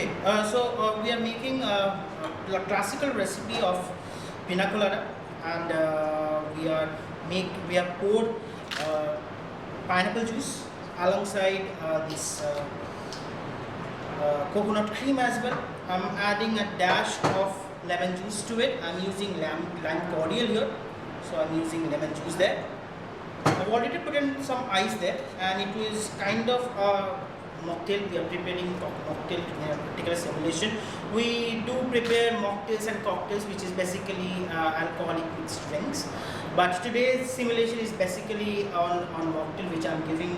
Okay, we are making a classical recipe of pina colada, and we have poured pineapple juice alongside this coconut cream as well. I'm adding a dash of lemon juice to it. I'm using lime cordial here, so I'm using lemon juice there. I've already put in some ice there, and it is kind of a mocktail. We are preparing mocktail in a particular simulation. We do prepare mocktails and cocktails, which is basically alcoholic mixed drinks. But today's simulation is basically on mocktail, which I'm giving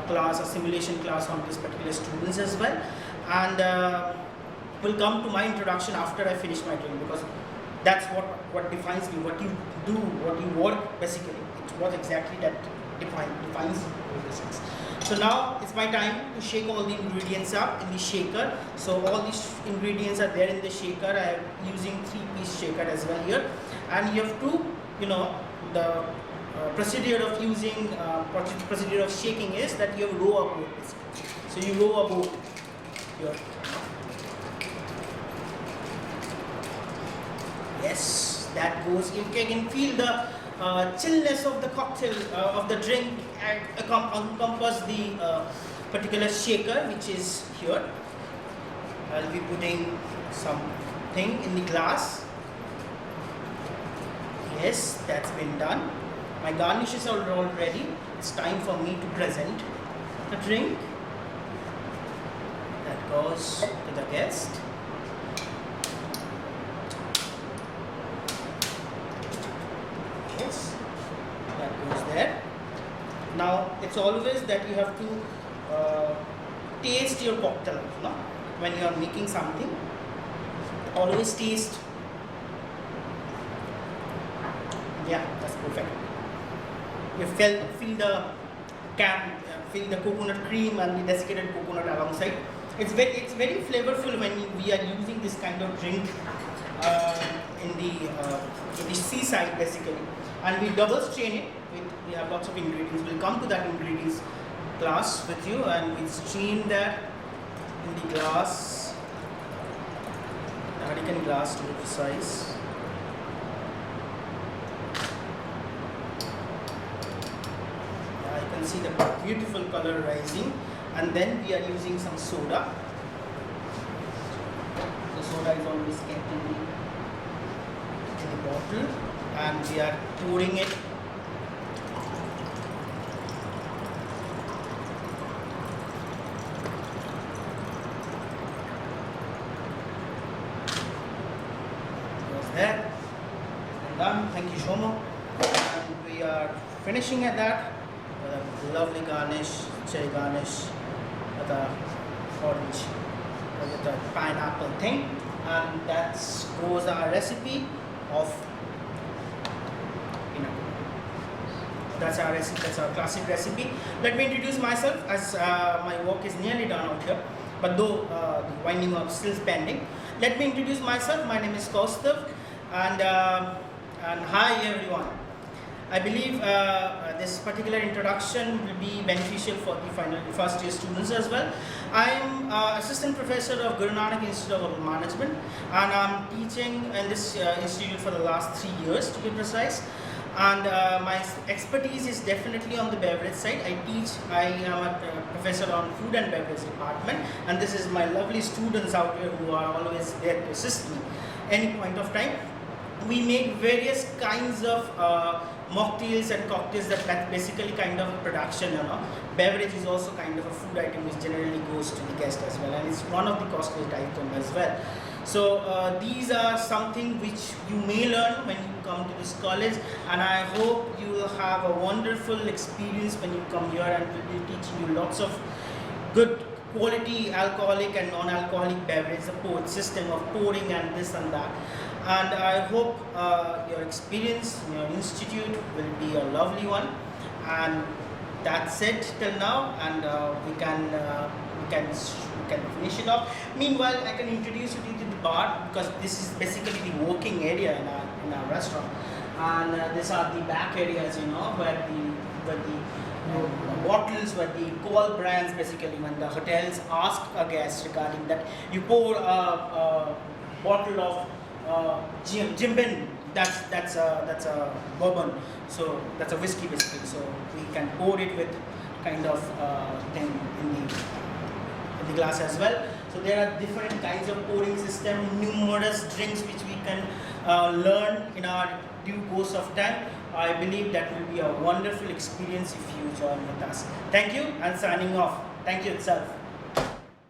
class, a simulation class on this particular students as well. And we'll come to my introduction after I finish my training, because that's what defines me, what you do, what you work basically. It's what exactly that defines these things. So now it's my time to shake all the ingredients up in the shaker. So all these ingredients are there in the shaker. I am using 3-piece shaker as well here, and you have to, the procedure of using procedure of shaking is that you have row a boat basically. So you row a boat here. Yes, that goes. You can feel the chillness of the cocktail, of the drink, encompass the particular shaker, which is here. I'll be putting something in the glass. Yes, that's been done. My garnishes are all ready. It's time for me to present the drink that goes to the guest. Yes, that goes there. Now it's always that you have to taste your cocktail, when you are making something. Always taste. Yeah, that's perfect. You feel the coconut cream and the desiccated coconut alongside. It's very flavorful when we are using this kind of drink in the seaside basically. And we double strain it. We have lots of ingredients. We'll come to that ingredients class with you, and we strain that in the glass, American glass to be precise. You can see the beautiful color rising, and then we are using some soda. The soda is always kept in the bottle, and we are pouring it. Goes there. And done. Thank you, Shomo. And we are finishing at that. A lovely garnish, cherry garnish with the orange, with the pineapple thing, and that goes our recipe of That's our recipe. That's our classic recipe. Let me introduce myself, as my work is nearly done out here, but though the winding up still pending. Let me introduce myself. My name is Kaustav, and hi everyone. I believe this particular introduction will be beneficial for the first year students as well. I am assistant professor of Guru Nanak Institute of Management, and I'm teaching in this institute for the last 3 years to be precise. And my expertise is definitely on the beverage side. I am a professor on food and beverage department, and this is my lovely students out here who are always there to assist me any point of time. We make various kinds of mocktails and cocktails that basically kind of production, Beverage is also kind of a food item which generally goes to the guest as well, and it's one of the costliest items as well. So these are something which you may learn when you come to this college, and I hope you will have a wonderful experience when you come here, and we'll be teaching you lots of good quality alcoholic and non-alcoholic beverage, the system of pouring and this and that. And I hope your experience in your institute will be a lovely one. And that's it till now, and we can finish it off. Meanwhile, I can introduce you to the bar, because this is basically the working area in our restaurant, and these are the back areas, where the bottles were the coal brands. Basically, when the hotels ask a guest regarding that, you pour a bottle of Jim Beam. That's a bourbon. So that's a whiskey basically. So we can pour it with kind of thing in the glass as well. So there are different kinds of pouring system, numerous drinks which we can learn in our due course of time. I believe that will be a wonderful experience if you join with us. Thank you, and signing off. Thank you itself.